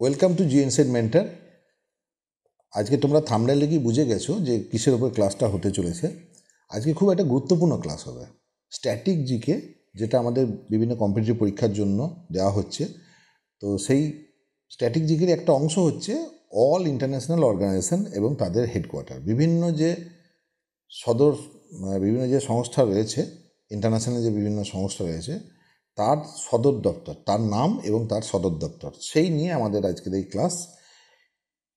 Welcome to জিএনসেড mentor. আজকে তোমরা thumbnail দেখেই বুঝে গেছো যে কিসের উপর ক্লাসটা হতে চলেছে। আজকে খুব একটা গুরুত্বপূর্ণ ক্লাস হবে, স্ট্যাটিক জিকে, যেটা আমাদের বিভিন্ন কম্পিটিটিভ পরীক্ষার জন্য দেওয়া হচ্ছে। তো সেই স্ট্যাটিক জিকের একটা অংশ হচ্ছে অল ইন্টারন্যাশনাল অর্গানাইজেশন এবং তাদের হেডকোয়ার্টার। বিভিন্ন যে সংস্থা রয়েছে, ইন্টারন্যাশনাল যে বিভিন্ন সংস্থা রয়েছে, তার সদর দপ্তর, তার নাম এবং তার সদর দপ্তর, সেই নিয়ে আমাদের আজকের এই ক্লাস।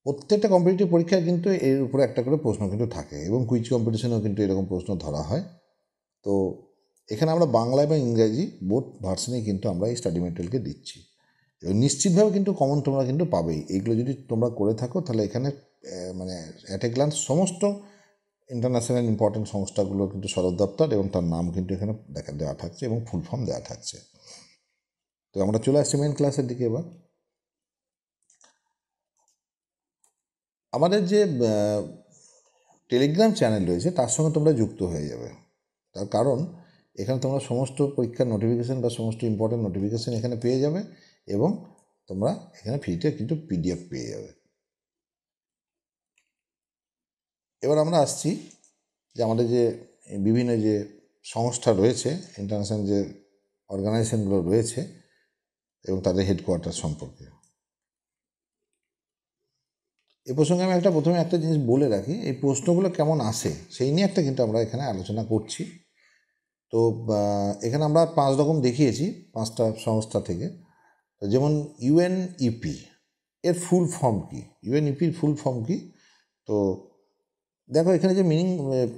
প্রত্যেকটা কম্পিটিটিভ পরীক্ষায় কিন্তু এর উপরে একটা করে প্রশ্ন কিন্তু থাকে এবং কুইজ কম্পিটিশনেও কিন্তু এরকম প্রশ্ন ধরা হয়। তো এখানে আমরা বাংলা এবং ইংরাজি বোথ ভার্সনেই কিন্তু আমরা এই স্টাডি মেটেরিয়ালকে দিচ্ছি এবং নিশ্চিতভাবে কিন্তু কমন তোমরা কিন্তু পাবেই। এইগুলো যদি তোমরা করে থাকো তাহলে এখানে মানে অ্যাট এ গ্লান্স সমস্ত ইন্টারন্যাশনাল ইম্পর্টেন্ট সংস্থাগুলোর কিন্তু সদর দপ্তর এবং তার নাম কিন্তু এখানে দেওয়া থাকছে এবং ফুল ফর্ম দেওয়া থাকছে। তো আমরা চলে আসছি মেন ক্লাসের দিকে। এবার আমাদের যে টেলিগ্রাম চ্যানেল রয়েছে তার সঙ্গে তোমরা যুক্ত হয়ে যাবে। তার কারণ এখানে তোমরা সমস্ত পরীক্ষার নোটিফিকেশান বা সমস্ত ইম্পর্টেন্ট নোটিফিকেশান এখানে পেয়ে যাবে এবং তোমরা এখানে ফ্রিতে কিন্তু পিডিএফ পেয়ে যাবে। এবার আমরা আসছি যে আমাদের যে বিভিন্ন যে সংস্থা রয়েছে, ইন্টারন্যাশনাল যে অর্গানাইজেশনগুলো রয়েছে এবং তাদের হেডকোয়ার্টার সম্পর্কে। এ প্রসঙ্গে আমি প্রথমে একটা জিনিস বলে রাখি, এই প্রশ্নগুলো কেমন আসে সেই নিয়ে কিন্তু আমরা এখানে আলোচনা করছি। তো এখানে আমরা 5 রকম দেখিয়েছি 5টা সংস্থা থেকে। যেমন ইউএনইপি এর ফুল ফর্ম কী, ইউএনইপির ফুল ফর্ম কী? তো দেখো এখানে যে মিনিং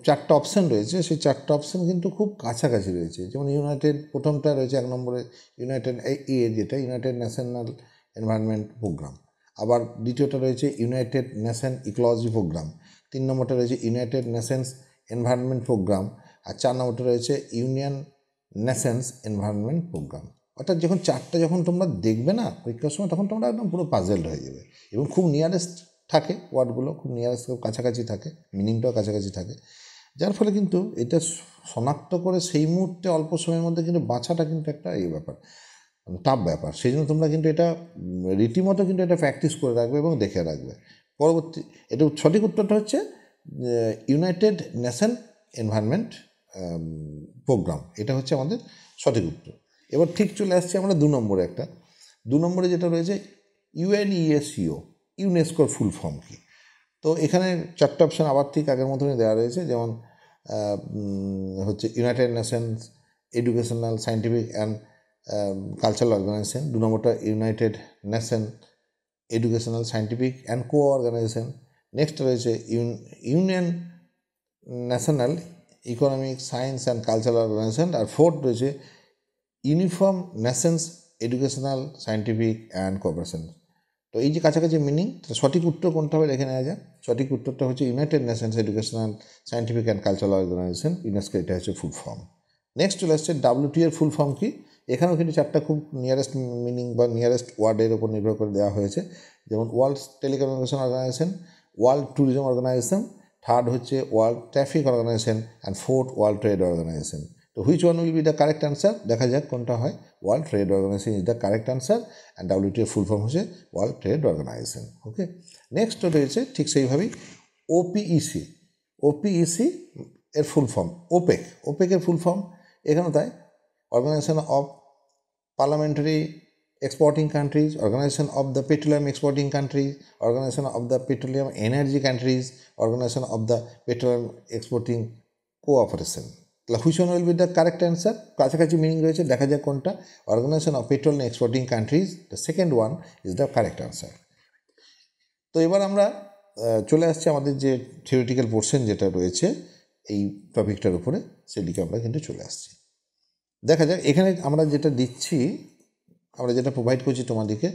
4টা অপশান রয়েছে, সেই 4টা অপশান কিন্তু খুব কাছাকাছি রয়েছে। যেমন ইউনাইটেড, প্রথমটা রয়েছে 1 নম্বরে ইউনাইটেড যেটা ইউনাইটেড ন্যাশনাল এনভায়রনমেন্ট প্রোগ্রাম। আবার দ্বিতীয়টা রয়েছে ইউনাইটেড নেশন ইকোলজি প্রোগ্রাম। 3 নম্বরটা রয়েছে ইউনাইটেড নেশনস এনভায়রনমেন্ট প্রোগ্রাম। আর 4 নম্বরটা রয়েছে ইউনিয়ন নেশনস এনভায়রনমেন্ট প্রোগ্রাম। অর্থাৎ যখন 4টা যখন তোমরা দেখবে না পরীক্ষার সময়, তখন তোমরা একদম পুরো পাজেলড হয়ে যাবে এবং খুব নিয়ারেস্ট থাকে, ওয়ার্ডগুলো খুব নিয়ারেস্ট, খুব কাছাকাছি থাকে, মিনিংটাও কাছাকাছি থাকে, যার ফলে কিন্তু এটা শনাক্ত করে সেই মুহূর্তে অল্প সময়ের মধ্যে কিন্তু বাছাটা কিন্তু একটা ব্যাপার, টাফ ব্যাপার। সেই জন্য তোমরা কিন্তু এটা রীতিমতো কিন্তু এটা প্র্যাকটিস করে রাখবে এবং দেখে রাখবে। পরবর্তী এটা সঠিক উত্তরটা হচ্ছে ইউনাইটেড নেশন এনভায়রনমেন্ট প্রোগ্রাম, এটা হচ্ছে আমাদের সঠিক উত্তর। এবার ঠিক চলে আসছে আমরা 2 নম্বরে। 2 নম্বরে যেটা রয়েছে ইউএনইএসিও, ইউনেস্কোর ফুল ফর্ম কী? তো এখানে 4টা অপশান আবার ঠিক আগের মতনই দেওয়া রয়েছে। যেমন হচ্ছে United Nations educational, scientific and cultural Organization. 2 নম্বরটা United Nation Educational, scientific and Co Organization. Next রয়েছে Union National Economic, Science and cultural Organization. আর 4th রয়েছে Uniform Nations educational, scientific and Cooperation. তো এই যে কাছাকাছি মিনিং, সঠিক উত্তর কোনটা হবে দেখে নেওয়া যাক। সঠিক উত্তরটা হচ্ছে United Nations educational, scientific and cultural organisation, UNESCO, এটা হচ্ছে ফুল ফর্ম। নেক্সট চলে আসছে WTO এর ফুল ফর্ম কী? এখানেও কিন্তু 4টা খুব নিয়ারেস্ট মিনিং বা নিয়ারেস্ট ওয়ার্ডের উপর নির্ভর করে দেওয়া হয়েছে। যেমন World Telecommunication Organization, World Tourism Organization, 3rd হচ্ছে World Traffic Organization, and 4th World Trade Organization. তো which one will be the correct answer? দেখা যাক কোনটা হয়। World Trade Organization is the correct answer and WTO full form হচ্ছে World Trade Organization. Okay, next রয়েছে ঠিক সেইভাবেই OPEC এর ফুল ফর্ম ওপেকের ফুল ফর্ম এখানে তাই organisation of parliamentary exporting countries, organization of the petroleum exporting countries, organization of the petroleum energy countries, organization of the petroleum exporting cooperation. তাহলে which one will be the correct answer? কাছাকাছি meaning রয়েছে, দেখা যাক কোনটা। Organisation of petroleum exporting countries, the second one is the correct answer. তো এবার আমরা চলে আসছি আমাদের যে থিওরিটিক্যাল পোর্শন যেটা রয়েছে এই টপিকটার উপরে, সেদিকে আমরা কিন্তু চলে আসছি। দেখা যাক এখানে আমরা যেটা দিচ্ছি, আমরা যেটা প্রোভাইড করছি তোমাদেরকে,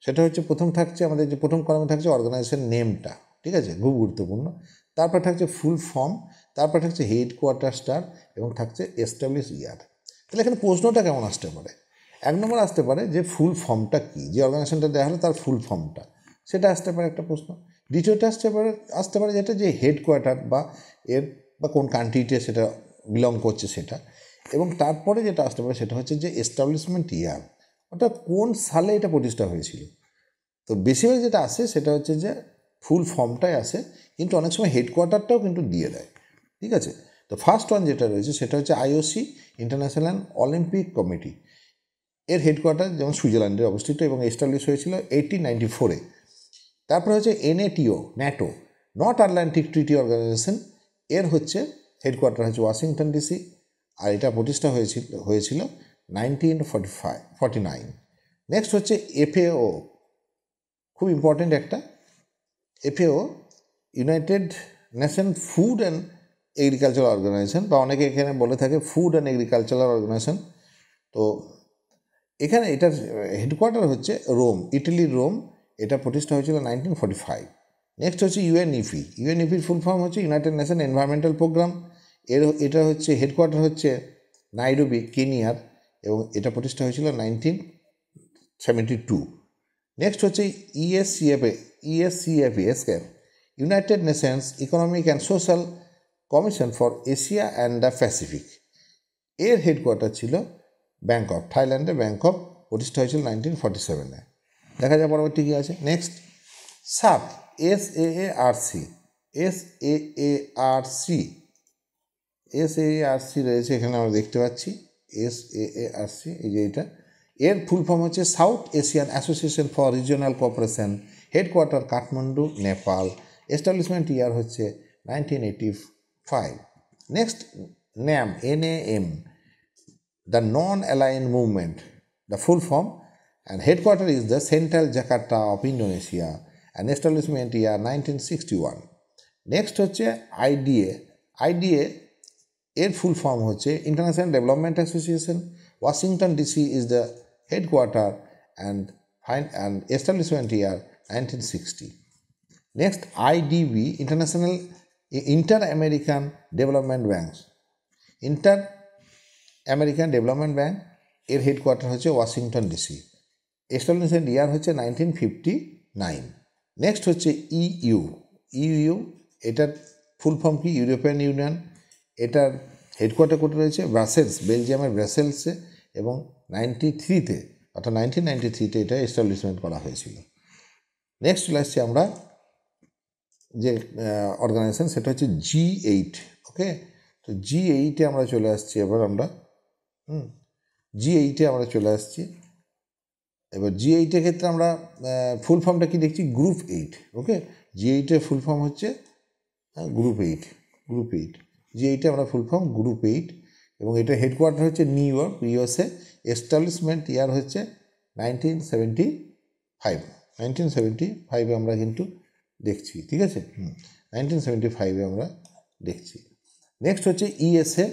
সেটা হচ্ছে প্রথম থাকছে আমাদের যে প্রথম কলামে থাকছে অর্গানাইজেশন নেমটা, ঠিক আছে, খুব গুরুত্বপূর্ণ। তারপর থাকছে ফুল ফর্ম, তারপর থাকছে হেডকোয়ার্টার স্টার এবং থাকছে এস্টাবলিশ ইয়ার। তাহলে এখানে প্রশ্নটা কেমন আসতে পারে? 1 নম্বর আসতে পারে যে ফুল ফর্মটা কী, যে অর্গানাইজেশনটা দেওয়া হলো তার ফুল ফর্মটা, সেটা আসতে পারে একটা প্রশ্ন। দ্বিতীয়টা আসতে পারে যেটা যে হেডকোয়ার্টার বা কোন কান্ট্রিতে সেটা বিলং করছে সেটা। এবং তারপরে যেটা আসতে পারে সেটা হচ্ছে যে এস্টাবলিশমেন্ট ইয়ার, অর্থাৎ কোন সালে এটা প্রতিষ্ঠা হয়েছিল। তো বেশিরভাগ যেটা আসে সেটা হচ্ছে যে ফুল ফর্মটাই আসে, কিন্তু অনেক সময় হেডকোয়ার্টারটাও কিন্তু দিয়ে দেয়, ঠিক আছে। তো ফার্স্ট ওয়ান যেটা রয়েছে সেটা হচ্ছে আইওসি, ইন্টারন্যাশনাল অলিম্পিক কমিটি। এর হেডকোয়ার্টার যেমন সুইজারল্যান্ডে অবস্থিত এবং এস্টাবলিশ হয়েছিল 1894-এ। তারপরে হচ্ছে এনএটিও, NATO, north Atlantic treaty organization. এর হচ্ছে হেডকোয়ার্টার হচ্ছে ওয়াশিংটন ডিসি, আর এটা প্রতিষ্ঠা হয়েছিল 1949। নেক্সট হচ্ছে এফএও, খুব ইম্পর্টেন্ট একটা। FAO United Nation food and agricultural organisation, বা অনেকে এখানে বলে থাকে ফুড অ্যান্ড এগ্রিকালচারাল অর্গানাইজেশন। তো এখানে এটার হেডকোয়ার্টার হচ্ছে রোম, ইটালির রোম। এটা প্রতিষ্ঠা হয়েছিল 1945। নেক্সট হচ্ছে ইউএনইপি। ইউএনইপির ফুল ফর্ম হচ্ছে ইউনাইটেড নেশন এনভায়রনমেন্টাল প্রোগ্রাম। এটা হচ্ছে হেডকোয়ার্টার হচ্ছে নাইরোবি, কেনিয়ার, এবং এটা প্রতিষ্ঠা হয়েছিল 1972। নেক্সট হচ্ছে ESCFA, United Nations Economic and Social Commission for Asia and the Pacific. এর হেডকোয়ার্টার ছিল ব্যাংকক, থাইল্যান্ডে ব্যাংকক, প্রতিষ্ঠা হয়েছিল 1947-এ। দেখা যায় পরবর্তী কী আছে। নেক্সট সার্ক, এসএআরসি রয়েছে এখানে আমরা দেখতে পাচ্ছি, এসএআরসি, এই যে এটা। এর ফুল ফর্ম হচ্ছে South Asian Association for Regional Cooperation, headquarter Kathmandu, Nepal, establishment year হচ্ছে 1985। Next NAM, NAM, the Non-Aligned Movement, the full form, and headquarter is the Central Jakarta of Indonesia, and establishment year 1961. Next হচ্ছে IDA, এর full form হচ্ছে international development association, Washington DC is the headquarter, and establishment year 1960. Next IDB, inter American development bank, American development bank. এর headquarter হচ্ছে Washington DC, establishment year হচ্ছে 1959। Next হচ্ছে you, এটার full form কি European union. এটার headquarter কোথায় রয়েছে Brussels, বেলজিয়ামের ব্রাসেলসে, এবং 1993-তে অর্থাৎ 1993-তে এটা এস্টাবলিশমেন্ট করা হয়েছিল। নেক্সট চলে আসছি আমরা যে অর্গানাইজেশন, সেটা হচ্ছে G8। ওকে, তো G8-এ আমরা চলে আসছি এবার G8-এ আমরা চলে আসছি। এবার G8-এর ক্ষেত্রে আমরা ফুল ফর্মটা কি দেখছি, গ্রুপ 8। ওকে, G8-এর ফুল ফর্ম হচ্ছে গ্রুপ 8। G8-এ আমরা ফুল ফর্ম গ্রুপ 8, এবং এটা হেডকোয়ার্টার হচ্ছে new York, USA। Establishment year হচ্ছে 1975-এ আমরা কিন্তু দেখছি, ঠিক আছে। 1975-এ আমরা দেখছি। নেক্সট হচ্ছে ইএসএ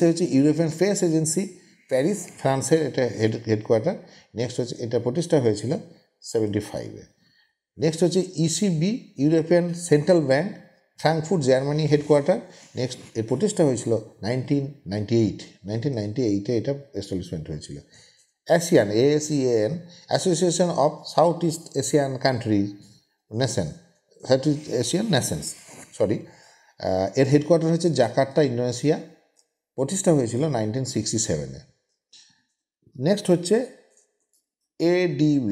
হচ্ছে ইউরোপিয়ান স্পেস এজেন্সি, প্যারিস, ফ্রান্সের এটা হেডকোয়ার্টার। নেক্সট হচ্ছে এটা প্রতিষ্ঠা হয়েছিল 75-এ। নেক্সট হচ্ছে ECB, European central bank, Frankfurt, Germany, headquarter. Next এর প্রতিষ্ঠা হয়েছিল 1998-এ এটা এস্টাবলিশমেন্ট হয়েছিল। ASEAN, association of south east Asian countries Nations, এর হেডকোয়ার্টার হচ্ছে জাকার্তা, ইন্দোনেশিয়া, প্রতিষ্ঠা হয়েছিল 1967-এ। নেক্সট হচ্ছে ADB,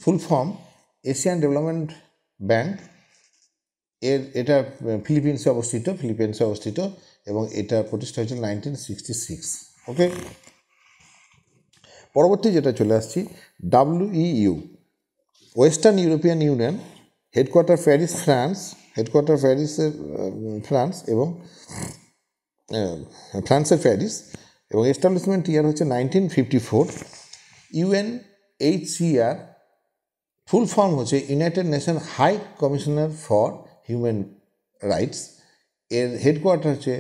full form Asian development bank. এটা ফিলিপিন্সে অবস্থিত, এবং এটা প্রতিষ্ঠা হয়েছিল 1966। ওকে, পরবর্তী যেটা চলে আসছি WEU, Western European Union, headquarter Paris, France, এবং ফ্রান্সের প্যারিস, এবং এস্টাবলিশমেন্ট ইয়ার হচ্ছে 1954। UNHCR, ফুল ফর্ম হচ্ছে United Nation high commissioner for human rights. এর হেডকোয়ার্টার হচ্ছে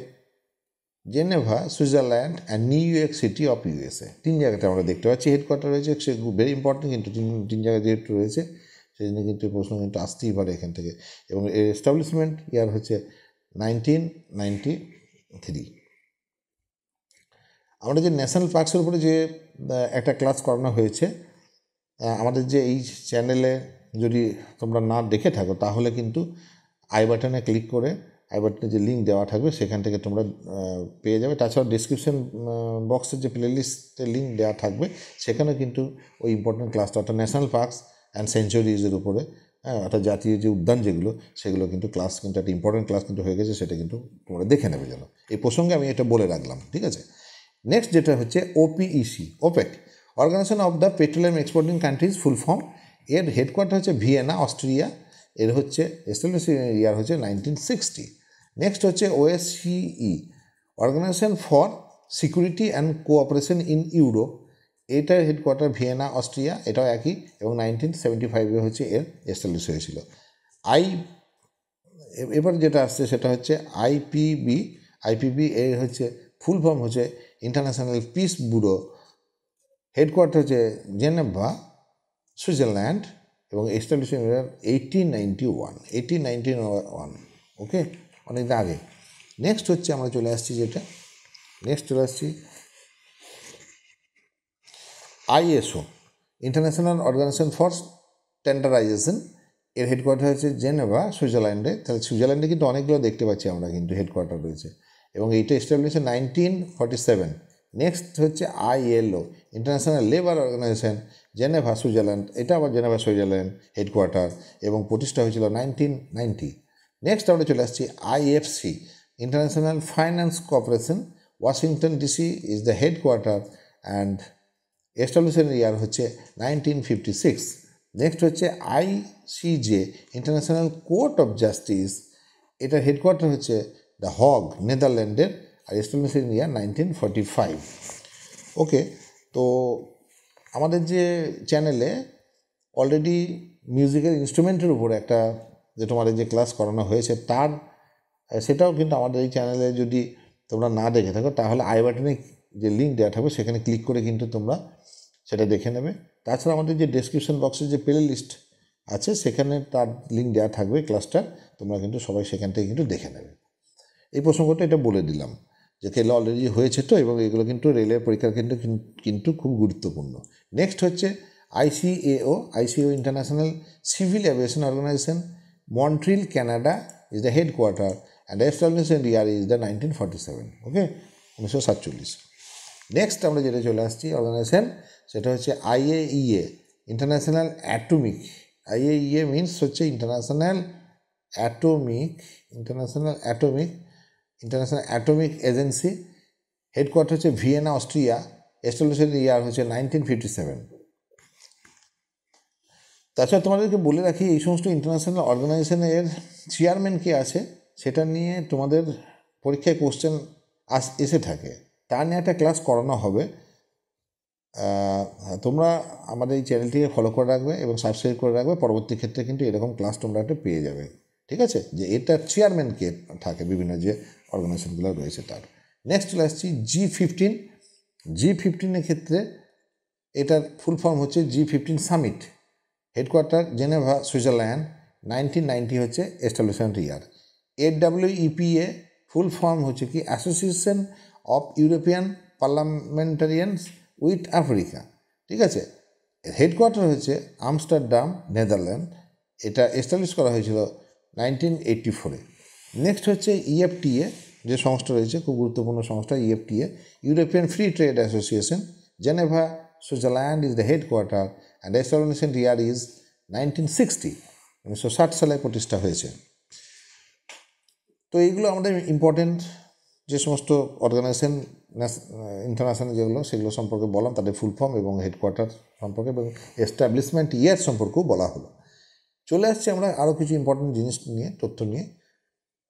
Geneva, Switzerland, and New York City of USA। 3 জায়গাতে আমরা দেখতে পাচ্ছি হেডকোয়ার্টার রয়েছে, সে ভেরি ইম্পর্টেন্ট, কিন্তু তিন জায়গায় যেহেতু রয়েছে সেই জন্য কিন্তু প্রশ্ন কিন্তু আসতেই পারে এখান থেকে। এবং এর এস্টাবলিশমেন্ট ইয়ার হচ্ছে 1993। আমাদের যে ন্যাশনাল পার্কসের উপরে যে একটা ক্লাস করানো হয়েছে, আমাদের যে এই চ্যানেলে যদি তোমরা না দেখে থাকো তাহলে কিন্তু আই বাটনে ক্লিক করে আই বাটনে যে লিঙ্ক দেওয়া থাকবে সেখান থেকে তোমরা পেয়ে যাবে। তাছাড়া ডিসক্রিপশন বক্সের যে প্লেলিস্টের লিঙ্ক দেওয়া থাকবে সেখানে কিন্তু ওই ইম্পর্টেন্ট ক্লাসটা, অর্থাৎ ন্যাশনাল পার্কস অ্যান্ড সেঞ্চুরিজের উপরে, হ্যাঁ, অর্থাৎ জাতীয় যে উদ্যান যেগুলো সেগুলো কিন্তু ক্লাস কিন্তু একটা ইম্পর্টেন্ট ক্লাস কিন্তু হয়ে গেছে, সেটা কিন্তু তোমরা দেখে নেবে যেন। এই প্রসঙ্গে আমি এটা বলে রাখলাম, ঠিক আছে। নেক্সট যেটা হচ্ছে OPEC, OPEC, Organization of the Petroleum exporting Countries full form. এর হেডকোয়ার্টার হচ্ছে ভিয়েনা, অস্ট্রিয়া। এর হচ্ছে এস্টাবলিশড ইয়ার হচ্ছে 1960। নেক্সট হচ্ছে OSCE, Organization for Security and Cooperation in Europe. এটার হেডকোয়ার্টার ভিয়েনা, অস্ট্রিয়া, এটাও একই, এবং 1975 হচ্ছে এর এস্টাবলিশ হয়েছিল। এবার যেটা আসছে সেটা হচ্ছে আইপিবি। আইপিবি এর হচ্ছে ফুল ফর্ম হচ্ছে ইন্টারন্যাশনাল পিস ব্যুরো। হেডকোয়ার্টার হচ্ছে জেনেভা, সুইজারল্যান্ড, এবং এস্টাবলিশ 1891। ওকে, অনেকদিন আগে। নেক্সট হচ্ছে আমরা চলে আসছি ISO, international organisation for standardisation. এর হেডকোয়ার্টার হচ্ছে জেনেভা, সুইজারল্যান্ডে। তাহলে সুইজারল্যান্ডে কিন্তু অনেকগুলো দেখতে পাচ্ছি আমরা কিন্তু হেডকোয়ার্টার রয়েছে, এবং এইটা এস্টাবলিশ 1947। নেক্সট হচ্ছে ILO, international labour organisation, Geneva, Switzerland. এটা আবার জেনেভা, সুইজারল্যান্ড হেডকোয়ার্টার, এবং প্রতিষ্ঠা হয়েছিল 1990। নেক্সট আমরা চলে আসছি IFC, International Finance Corporation, Washington DC is the headquarter, and established year হচ্ছে 1956। নেক্সট হচ্ছে ICJ, International Court of Justice. এটার হেডকোয়ার্টার হচ্ছে দ্য হগ, নেদারল্যান্ডের, আর এস্টাবলিশড ইয়ার 1945। ওকে, তো আমাদের যে চ্যানেলে অলরেডি মিউজিক্যাল ইনস্ট্রুমেন্টের উপরে একটা যে তোমাদের যে ক্লাস করানো হয়েছে তার সেটাও কিন্তু আমাদের এই চ্যানেলে যদি তোমরা না দেখে থাকো তাহলে আই বাটনে যে লিঙ্ক দেওয়া থাকবে সেখানে ক্লিক করে কিন্তু তোমরা সেটা দেখে নেবে। তাছাড়া আমাদের যে ডেসক্রিপশন বক্সে যে প্লে লিস্ট আছে সেখানে তার লিঙ্ক দেওয়া থাকবে ক্লাসটা, তোমরা কিন্তু সবাই সেখান থেকে কিন্তু দেখে নেবে। এই প্রসঙ্গটা এটা বলে দিলাম যে কেলা অলরেডি হয়েছে তো, এবং এগুলো কিন্তু রেলের পরীক্ষার কিন্তু খুব গুরুত্বপূর্ণ। নেক্সট হচ্ছে ICAO International Civil Aviation Organization, Montreal, Canada is the headquarter, and established year is the 1947। Okay, 1947। Next আমরা যেটা চলে আসছি অর্গানাইজেশন, সেটা হচ্ছে IAEA, International Atomic. IAEA means হচ্ছে ইন্টারন্যাশনাল অ্যাটমিক এজেন্সি। হেডকোয়ার্টার হচ্ছে ভিয়েনা, অস্ট্রিয়া। এস্টাবলিশড ইয়ার হচ্ছে 1957। তাছাড়া তোমাদেরকে বলে রাখি এই সমস্ত ইন্টারন্যাশনাল অর্গানাইজেশনের চেয়ারম্যান কে আছে সেটা নিয়ে তোমাদের পরীক্ষায় কোশ্চেন এসে থাকে, তা নিয়ে একটা ক্লাস করানো হবে। তোমরা আমাদের এই চ্যানেলটিকে ফলো করে রাখবে এবং সাবস্ক্রাইব করে রাখবে, পরবর্তী ক্ষেত্রে কিন্তু এরকম ক্লাস তোমরা একটা পেয়ে যাবে, ঠিক আছে, যে এটা চেয়ারম্যান কে থাকে বিভিন্ন যে অর্গানাইজেশনগুলো রয়েছে তার। নেক্সট চলে আসছি G15 ক্ষেত্রে এটার ফুল ফর্ম হচ্ছে G15 summit. Headquarter Geneva, Switzerland. 1990 হচ্ছে establishment year. AWEPA full form হচ্ছে কি Association of European Parliamentarians with Africa, ঠিক আছে। হেডকোয়ার্টার হচ্ছে আমস্টারডাম, নেদারল্যান্ড। এটা এস্টাবলিশ করা হয়েছিল 1984-এ। নেক্সট হচ্ছে EFTA, যে সংস্থা রয়েছে খুব গুরুত্বপূর্ণ সংস্থা EFTA, European free trade association, Geneva, Switzerland is the headquarter, and establishment year is 1960, 1960 সালে প্রতিষ্ঠা হয়েছে। তো এইগুলো আমাদের ইম্পর্টেন্ট যে সমস্ত অর্গানাইজেশন ইন্টারন্যাশনাল যেগুলো সেগুলো সম্পর্কে বললাম, তাদের ফুল ফর্ম এবং হেডকোয়ার্টার সম্পর্কে এবং এস্টাবলিশমেন্ট ইয়ার সম্পর্কেও বলা হলো। চলে আসছে আমরা আরও কিছু ইম্পর্টেন্ট জিনিস নিয়ে, তথ্য নিয়ে।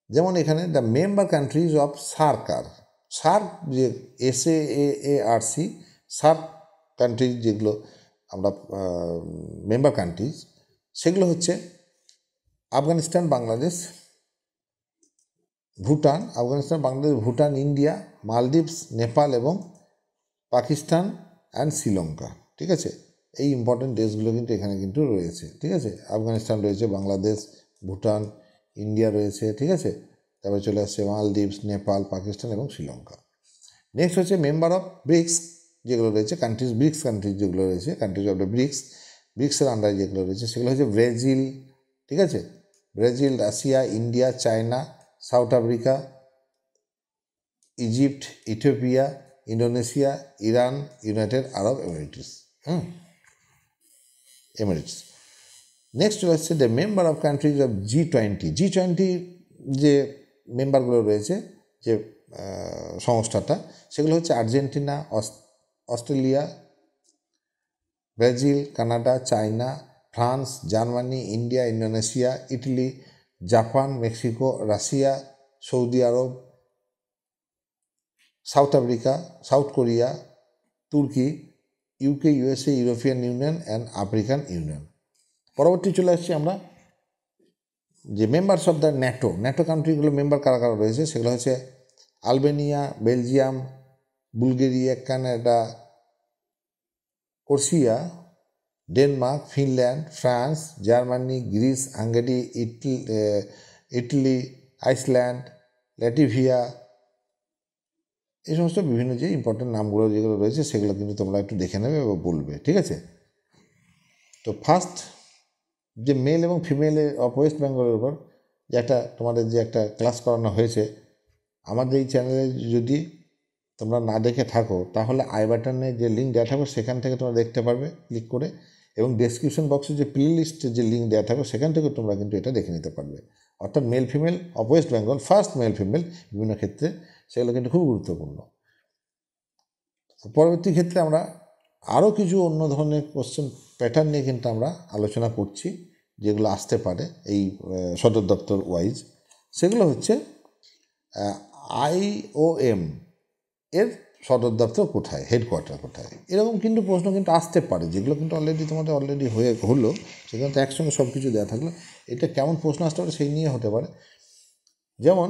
যেমন এখানে the member countries of SAARC যে SAARC, সার্ক কান্ট্রিজ যেগুলো আমরা মেম্বার কান্ট্রিজ সেগুলো হচ্ছে আফগানিস্তান, বাংলাদেশ, ভুটান, ইন্ডিয়া, মালদ্বীপস, নেপাল এবং পাকিস্তান অ্যান্ড শ্রীলঙ্কা, ঠিক আছে। এই ইম্পর্টেন্ট দেশগুলো কিন্তু এখানে কিন্তু রয়েছে, ঠিক আছে। আফগানিস্তান রয়েছে, বাংলাদেশ, ভুটান, ইন্ডিয়া রয়েছে, ঠিক আছে। তারপরে চলে আসছে মালদ্বীপস, নেপাল, পাকিস্তান এবং শ্রীলঙ্কা। নেক্সট হচ্ছে মেম্বার অফ ব্রিক্স যেগুলো রয়েছে, ব্রিক্স কান্ট্রিজ যেগুলো রয়েছে, কান্ট্রিজ অফ দ্য ব্রিক্সের আন্ডারে যেগুলো রয়েছে সেগুলো হচ্ছে ব্রাজিল, ঠিক আছে, Brazil, Russia, India, China, South Africa, Egypt, Ethiopia, Indonesia, Iran, United Arab Emirates. Next চলে আসছে the member of countries of G20 যে মেম্বারগুলো রয়েছে যে সংস্থাটা, সেগুলো হচ্ছে Argentina, Australia, Brazil, Canada, China, France, Germany, India, Indonesia, Italy, Japan, Mexico, Russia, Saudi Arab, South Africa, South Korea, Turkey, UK, USA, European Union and African Union. পরবর্তী চলে আসছি আমরা যে members of the NATO কান্ট্রিগুলো member কারা কারা রয়েছে, সেগুলো হচ্ছে Albania, Belgium, Bulgaria, Canada, Croatia, Denmark, Finland, France, Germany, Greece, Hungary, Italy, Iceland, Latvia, এই সমস্ত বিভিন্ন যে ইম্পর্টেন্ট নামগুলো যেগুলো রয়েছে সেগুলো কিন্তু তোমরা একটু দেখে নেবে বা বলবে, ঠিক আছে? তো ফার্স্ট যে মেল এবং ফিমেলের অফ ওয়েস্ট বেঙ্গলের উপর যে একটা তোমাদের যে একটা ক্লাস করানো হয়েছে, আমাদের এই চ্যানেলে যদি তোমরা না দেখে থাকো তাহলে আই বাটনে যে লিঙ্ক দেওয়া থাকবে সেখান থেকে তোমরা দেখতে পারবে ক্লিক করে, এবং ডেসক্রিপশন বক্সে যে প্লে লিস্টে যে লিঙ্ক দেওয়া থাকবে সেখান থেকে তোমরা কিন্তু এটা দেখে নিতে পারবে। অর্থাৎ male female of West Bengal, first male female বিভিন্ন ক্ষেত্রে সেগুলো কিন্তু খুব গুরুত্বপূর্ণ। পরবর্তী ক্ষেত্রে আমরা আরও কিছু অন্য ধরনের কোশ্চেন প্যাটার্ন নিয়ে কিন্তু আমরা আলোচনা করছি, যেগুলো আসতে পারে এই সদর দপ্তর ওয়াইজ। সেগুলো হচ্ছে IOM এর সদর দপ্তর কোথায়, হেডকোয়ার্টার কোথায়, এরকম কিন্তু প্রশ্ন কিন্তু আসতে পারে, যেগুলো কিন্তু তোমাদের অলরেডি হলো, সেখানে তো একসঙ্গে সব কিছু দেওয়া থাকলো। এটা কেমন প্রশ্ন আসতে পারে সেই নিয়ে হতে পারে। যেমন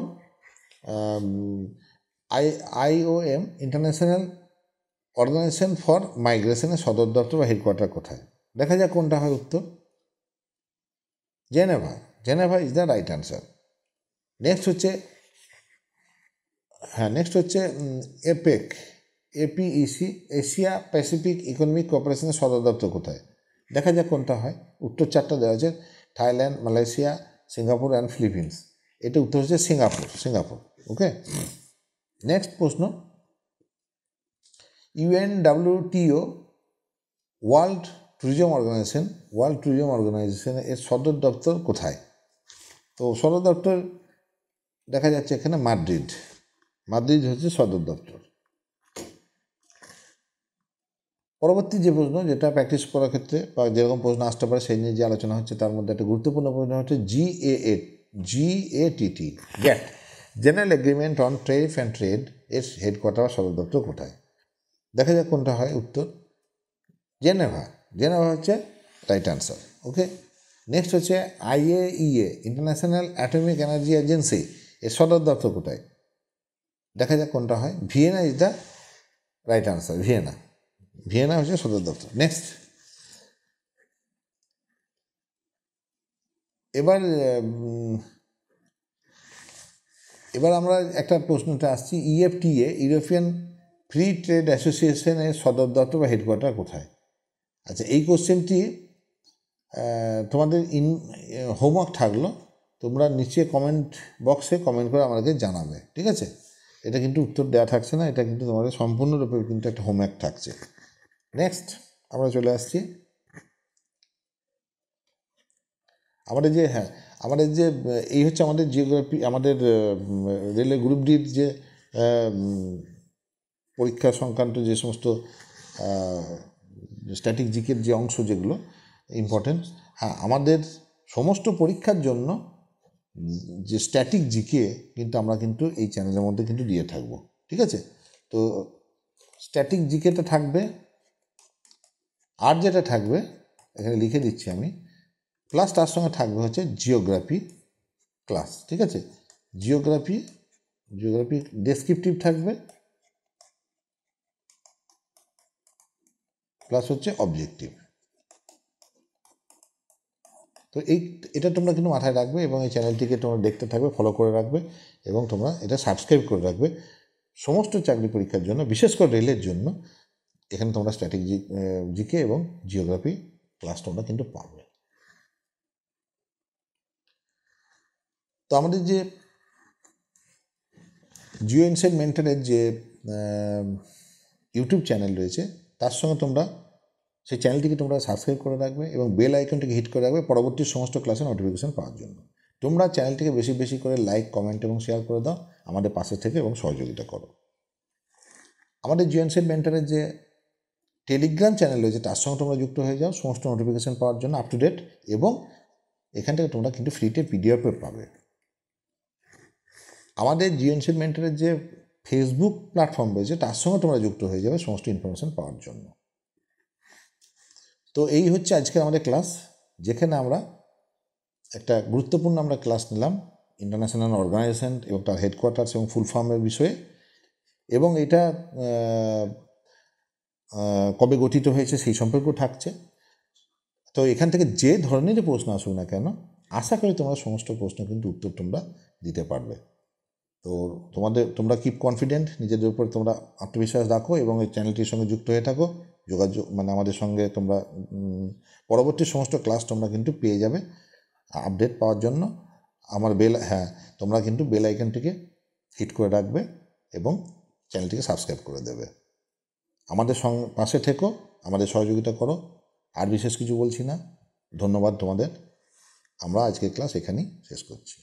IOM ইন্টারন্যাশনাল অর্গানাইজেশন ফর মাইগ্রেশনের সদর দপ্তর বা হেডকোয়ার্টার কোথায়? দেখা যাক কোনটা হয় উত্তর। Geneva is the right answer. Next হচ্ছে APEC, এশিয়া প্যাসিফিক ইকোনমিক কোঅপারেশনের সদর দপ্তর কোথায়? দেখা যাক কোনটা হয়। উত্তর চারটা দেওয়া আছে, Thailand, Malaysia, Singapore and Philippines. এটা উত্তর হচ্ছে সিঙ্গাপুর। ওকে, নেক্সট প্রশ্ন, UNWTO ওয়ার্ল্ড ট্যুরিজম অর্গানাইজেশন এর সদর দপ্তর কোথায়? তো সদর দপ্তর দেখা যাচ্ছে এখানে মাদ্রিদ হচ্ছে সদর দপ্তর। পরবর্তী যে প্রশ্ন, যেটা প্র্যাকটিস করার ক্ষেত্রে বা যেরকম প্রশ্ন আসতে পারে সেই নিয়ে যে আলোচনা হচ্ছে, তার মধ্যে একটা গুরুত্বপূর্ণ প্রশ্ন হচ্ছে GATT, general agreement on tariff and trade এর হেডকোয়ার্টার বা সদর দপ্তর কোথায়? দেখা যাক কোনটা হয় উত্তর। জেনেভা হচ্ছে রাইট আনসার। ওকে, নেক্সট হচ্ছে IAEA, international atomic energy agency এর সদর দপ্তর কোথায়? দেখা যাক কোনটা হয়। Vienna is the right answer. Vienna হচ্ছে সদর দপ্তর। নেক্সট, এবার আমরা একটা প্রশ্নটা আসছি, EFTA, ইউরোপিয়ান ফ্রি ট্রেড অ্যাসোসিয়েশনের সদর দপ্তর বা হেডকোয়ার্টার কোথায়? আচ্ছা, এই কোশ্চেনটি তোমাদের হোমওয়ার্ক থাকলো, তোমরা নিচে কমেন্ট বক্সে কমেন্ট করে আমাদেরকে জানাবে, ঠিক আছে? এটা কিন্তু উত্তর দেওয়া থাকছে না, এটা কিন্তু তোমাদের সম্পূর্ণরূপে কিন্তু একটা হোমওয়ার্ক থাকছে। নেক্সট আমরা চলে আসছি আমাদের যে এই হচ্ছে আমাদের জিওগ্রাফি, আমাদের রেলের গ্রুপ ডির যে পরীক্ষা সংক্রান্ত যে সমস্ত স্ট্যাটিক জিকের যে অংশ যেগুলো ইম্পর্টেন্ট, আমাদের সমস্ত পরীক্ষার জন্য যে স্ট্যাটিক জিকে কিন্তু আমরা কিন্তু এই চ্যানেলের মধ্যে কিন্তু দিয়ে থাকবো, ঠিক আছে? তো স্ট্যাটিক জিকেটা থাকবে, আর যেটা থাকবে এখানে লিখে দিচ্ছি আমি, প্লাস তার সঙ্গে থাকবে হচ্ছে জিওগ্রাফি ক্লাস, ঠিক আছে? জিওগ্রাফি ডেসক্রিপটিভ থাকবে, প্লাস হচ্ছে অবজেক্টিভ। তো এটা তোমরা কিন্তু মাথায় রাখবে এবং এই চ্যানেলটিকে তোমরা দেখতে থাকবে, ফলো করে রাখবে এবং তোমরা এটা সাবস্ক্রাইব করে রাখবে। সমস্ত চাকরি পরীক্ষার জন্য, বিশেষ করে রেলের জন্য, এখানে তোমরা স্ট্যাটিক জিকে এবং জিওগ্রাফি ক্লাস তোমরা কিন্তু পাবে। তো আমাদের যে জিও ইনসাইট মেন্টরের যে ইউটিউব চ্যানেল রয়েছে, তার সঙ্গে তোমরা সেই চ্যানেলটিকে তোমরা সাবস্ক্রাইব করে রাখবে এবং বেল আইকনটিকে হিট করে রাখবে পরবর্তী সমস্ত ক্লাসে নোটিফিকেশন পাওয়ার জন্য। তোমরা চ্যানেলটিকে বেশি বেশি করে লাইক, কমেন্ট এবং শেয়ার করে দাও আমাদের পাশে থেকে এবং সহযোগিতা করো। আমাদের জিওএনসেট মেন্টরের যে টেলিগ্রাম চ্যানেল রয়েছে তার সঙ্গে তোমরা যুক্ত হয়ে যাও সমস্ত নোটিফিকেশান পাওয়ার জন্য আপ টু ডেট, এবং এখান থেকে তোমরা কিন্তু ফ্রিতে পিডিএফও পাবে। আমাদের জিওএনসেট মেন্টরের যে ফেসবুক প্ল্যাটফর্ম রয়েছে তার সঙ্গে তোমরা যুক্ত হয়ে যাবে সমস্ত ইনফরমেশান পাওয়ার জন্য। তো এই হচ্ছে আজকে আমাদের ক্লাস, যেখানে আমরা একটা গুরুত্বপূর্ণ আমরা ক্লাস নিলাম ইন্টারন্যাশনাল অর্গানাইজেশন এবং তার হেডকোয়ার্টার্স এবং ফুল ফর্মের বিষয়ে, এবং এটা কবে গঠিত হয়েছে সেই সম্পর্কেও থাকছে। তো এখান থেকে যে ধরনেরই প্রশ্ন আসুক না কেন, আশা করি তোমরা সমস্ত প্রশ্ন কিন্তু উত্তর তোমরা দিতে পারবে। তো তোমরা কিপ কনফিডেন্ট, নিজেদের উপর তোমরা আত্মবিশ্বাস রাখো এবং এই চ্যানেলটির সঙ্গে যুক্ত হয়ে থাকো। যোগাযোগ আমাদের সঙ্গে তোমরা পরবর্তী সমস্ত ক্লাস তোমরা কিন্তু পেয়ে যাবে আপডেট পাওয়ার জন্য। তোমরা কিন্তু বেল আইকনটিকে হিট করে রাখবে এবং চ্যানেলটিকে সাবস্ক্রাইব করে দেবে। আমাদের পাশে থেকো, আমাদের সহযোগিতা করো। আর বিশেষ কিছু বলছি না, ধন্যবাদ তোমাদের। আমরা আজকের ক্লাস এখানেই শেষ করছি।